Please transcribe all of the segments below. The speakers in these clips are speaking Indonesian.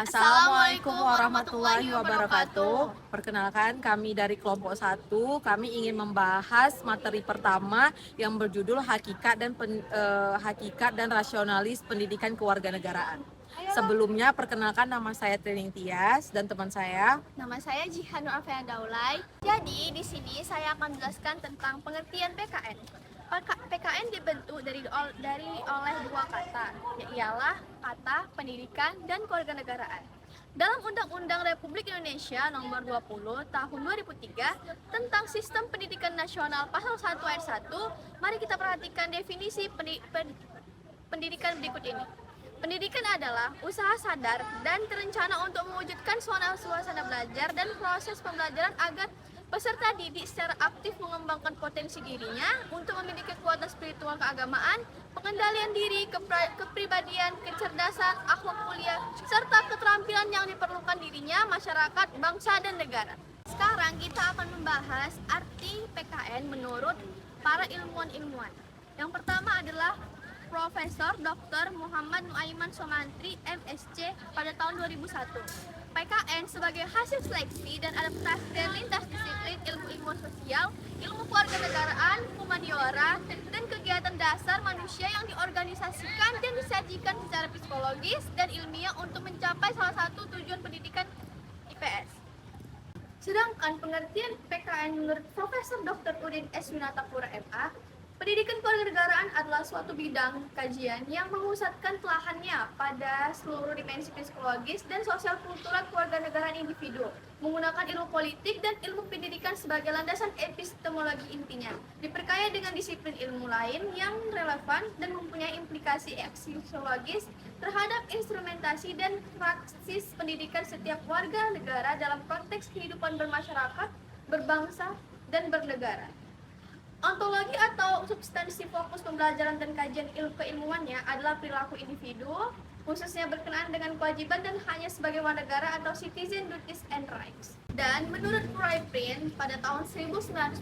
Assalamualaikum warahmatullahi wabarakatuh. Perkenalkan, kami dari kelompok 1, kami ingin membahas materi pertama yang berjudul Hakikat dan Rasionalis Pendidikan Kewarganegaraan. Sebelumnya, perkenalkan, nama saya Trining Tias dan teman saya. Nama saya Jihanur Alfian Daulay. Jadi di sini saya akan menjelaskan tentang pengertian PKN. PKN dibentuk oleh dua kata, ialah kata pendidikan dan kewarganegaraan. Dalam Undang-Undang Republik Indonesia Nomor 20 Tahun 2003 tentang Sistem Pendidikan Nasional Pasal 1 Ayat 1, mari kita perhatikan definisi pendidikan berikut ini. Pendidikan adalah usaha sadar dan terencana untuk mewujudkan suasana belajar dan proses pembelajaran agar peserta didik secara aktif mengembangkan potensi dirinya untuk memiliki kualitas spiritual keagamaan, pengendalian diri, kepribadian, kecerdasan, akhlak mulia, serta keterampilan yang diperlukan dirinya, masyarakat, bangsa, dan negara. Sekarang kita akan membahas arti PKN menurut para ilmuwan-ilmuwan. Yang pertama adalah Profesor Dr. Muhammad Nuaiman Somantri, MSc, pada tahun 2001. PKN sebagai hasil seleksi dan adaptasi dari lintas disiplin ilmu sosial, ilmu kewarganegaraan, humaniora, dan kegiatan dasar manusia yang diorganisasikan dan disajikan secara psikologis dan ilmiah untuk mencapai salah satu tujuan pendidikan IPS. Sedangkan pengertian PKN menurut Profesor Dr. Udin S. Winatapura, MA, pendidikan kewarganegaraan adalah suatu bidang kajian yang mengusatkan telahannya pada seluruh dimensi psikologis dan sosial kultural kewarganegaraan individu, menggunakan ilmu politik dan ilmu pendidikan sebagai landasan epistemologi intinya, diperkaya dengan disiplin ilmu lain yang relevan dan mempunyai implikasi aksiologis terhadap instrumentasi dan praksis pendidikan setiap warga negara dalam konteks kehidupan bermasyarakat, berbangsa, dan bernegara. Ontologi atau substansi fokus pembelajaran dan kajian keilmuannya adalah perilaku individu, khususnya berkenaan dengan kewajiban dan haknya sebagai warga negara atau citizen duties and rights. Dan menurut Roy Prin pada tahun 1999,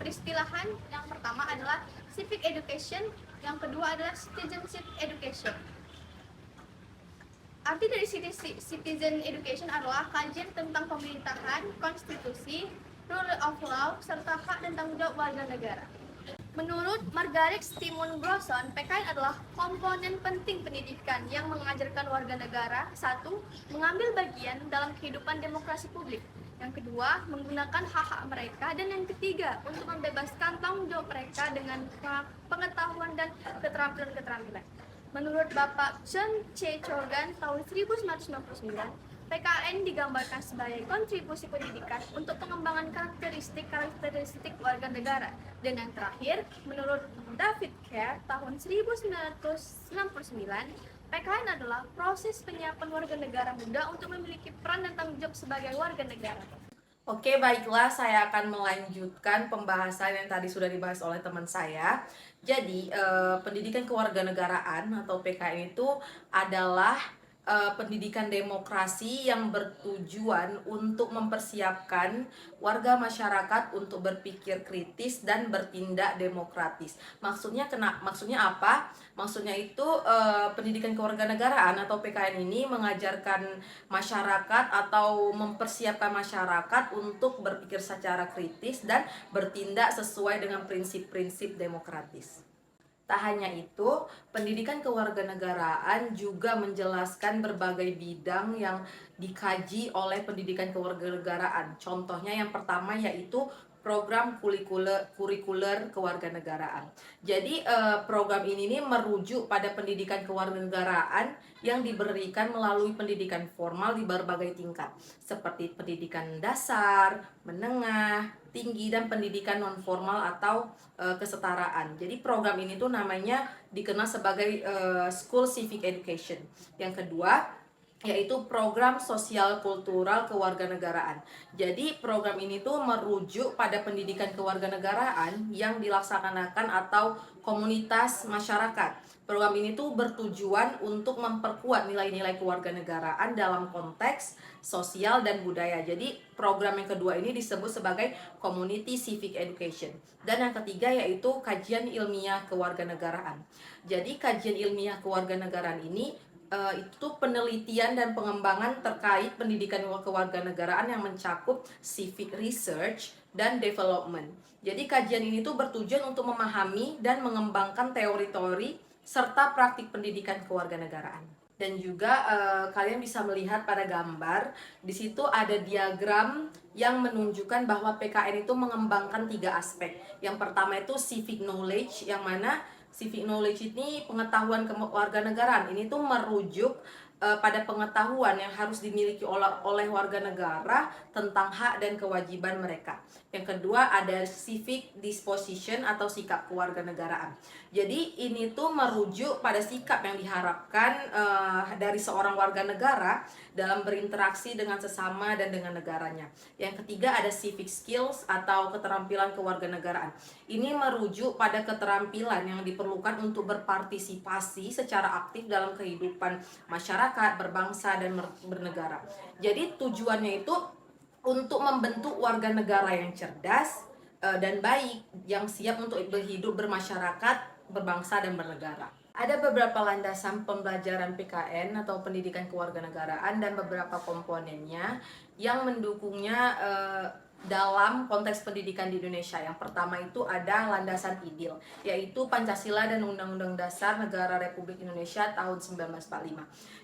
peristilahan yang pertama adalah civic education, yang kedua adalah citizenship education. Arti dari citizen education adalah kajian tentang pemerintahan, konstitusi, rule of law, serta hak dan tanggung jawab warga negara. Menurut Margaret Simon Grosson, PKN adalah komponen penting pendidikan yang mengajarkan warga negara, satu, mengambil bagian dalam kehidupan demokrasi publik, yang kedua, menggunakan hak-hak mereka, dan yang ketiga, untuk membebaskan tanggung jawab mereka dengan pengetahuan dan keterampilan-keterampilan. Menurut Bapak John C. Chogan tahun 1999, PKN digambarkan sebagai kontribusi pendidikan untuk pengembangan karakteristik warga negara. Dan yang terakhir, menurut David Kerr tahun 1999, PKN adalah proses penyiapan warga negara muda untuk memiliki peran dan tanggung jawab sebagai warga negara. Oke, baiklah, saya akan melanjutkan pembahasan yang tadi sudah dibahas oleh teman saya. Jadi, pendidikan kewarganegaraan atau PKN itu adalah pendidikan demokrasi yang bertujuan untuk mempersiapkan warga masyarakat untuk berpikir kritis dan bertindak demokratis. Maksudnya apa? Maksudnya itu pendidikan kewarganegaraan atau PKN ini mengajarkan masyarakat atau mempersiapkan masyarakat untuk berpikir secara kritis dan bertindak sesuai dengan prinsip-prinsip demokratis. Tak hanya itu, pendidikan kewarganegaraan juga menjelaskan berbagai bidang yang dikaji oleh pendidikan kewarganegaraan. Contohnya yang pertama yaitu program kurikuler kewarganegaraan. Jadi program ini merujuk pada pendidikan kewarganegaraan yang diberikan melalui pendidikan formal di berbagai tingkat, seperti pendidikan dasar, menengah, tinggi, dan pendidikan non formal atau kesetaraan. Jadi program ini tuh namanya dikenal sebagai School Civic Education. Yang kedua yaitu program sosial kultural kewarganegaraan. Jadi program ini tuh merujuk pada pendidikan kewarganegaraan yang dilaksanakan atau komunitas masyarakat. Program ini tuh bertujuan untuk memperkuat nilai-nilai kewarganegaraan dalam konteks sosial dan budaya. Jadi program yang kedua ini disebut sebagai Community Civic Education. Dan yang ketiga yaitu kajian ilmiah kewarganegaraan. Jadi kajian ilmiah kewarganegaraan ini itu penelitian dan pengembangan terkait pendidikan kewarganegaraan yang mencakup civic research dan development. Jadi kajian ini tuh bertujuan untuk memahami dan mengembangkan teori-teori serta praktik pendidikan kewarganegaraan. Dan juga kalian bisa melihat pada gambar di situ ada diagram yang menunjukkan bahwa PKN itu mengembangkan 3 aspek. Yang pertama itu civic knowledge, yang mana civic knowledge ini pengetahuan kewarganegaraan. Ini tuh merujuk pada pengetahuan yang harus dimiliki oleh warga negara tentang hak dan kewajiban mereka. Yang kedua ada civic disposition atau sikap kewarganegaraan. Jadi ini tuh merujuk pada sikap yang diharapkan dari seorang warga negara dalam berinteraksi dengan sesama dan dengan negaranya. Yang ketiga ada civic skills atau keterampilan kewarganegaraan. Ini merujuk pada keterampilan yang diperlukan untuk berpartisipasi secara aktif dalam kehidupan masyarakat, berbangsa, dan bernegara. Jadi tujuannya itu untuk membentuk warga negara yang cerdas dan baik, yang siap untuk berhidup bermasyarakat, berbangsa, dan bernegara. Ada beberapa landasan pembelajaran PKN atau pendidikan kewarganegaraan dan beberapa komponennya yang mendukungnya dalam konteks pendidikan di Indonesia. Yang pertama itu ada landasan IDIL, yaitu Pancasila dan Undang-Undang Dasar Negara Republik Indonesia tahun 1945.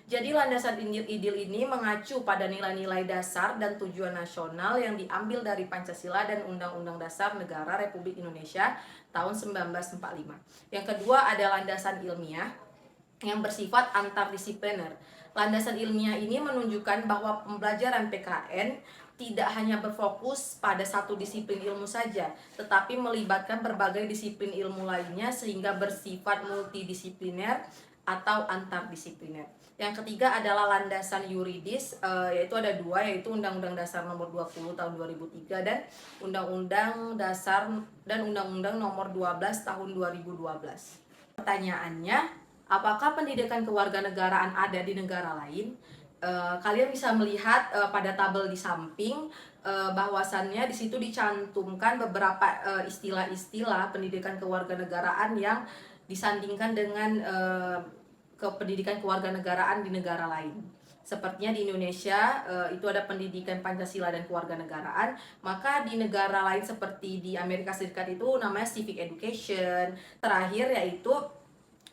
Jadi landasan IDIL ini mengacu pada nilai-nilai dasar dan tujuan nasional yang diambil dari Pancasila dan Undang-Undang Dasar Negara Republik Indonesia tahun 1945. Yang kedua ada landasan ilmiah yang bersifat antardisipliner. Landasan ilmiah ini menunjukkan bahwa pembelajaran PKN tidak hanya berfokus pada satu disiplin ilmu saja, tetapi melibatkan berbagai disiplin ilmu lainnya sehingga bersifat multidisipliner atau antardisipliner. Yang ketiga adalah landasan yuridis, yaitu ada 2, yaitu Undang-Undang Dasar Nomor 20 Tahun 2003 dan Undang-Undang Dasar dan Undang-Undang Nomor 12 Tahun 2012. Pertanyaannya, apakah pendidikan kewarganegaraan ada di negara lain? Kalian bisa melihat pada tabel di samping bahwasannya di situ dicantumkan beberapa istilah-istilah pendidikan kewarganegaraan yang disandingkan dengan pendidikan kewarganegaraan di negara lain. Sepertinya di Indonesia itu ada pendidikan Pancasila dan kewarganegaraan, maka di negara lain seperti di Amerika Serikat itu namanya civic education. Terakhir yaitu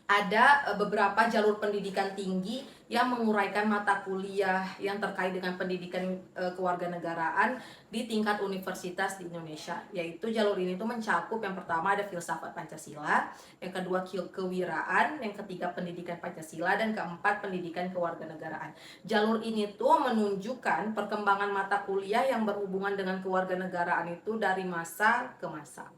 ada beberapa jalur pendidikan tinggi yang menguraikan mata kuliah yang terkait dengan pendidikan kewarganegaraan di tingkat universitas di Indonesia. Yaitu jalur ini tuh mencakup yang pertama ada filsafat Pancasila, yang kedua kewiraan, yang ketiga pendidikan Pancasila, dan keempat pendidikan kewarganegaraan. Jalur ini tuh menunjukkan perkembangan mata kuliah yang berhubungan dengan kewarganegaraan itu dari masa ke masa.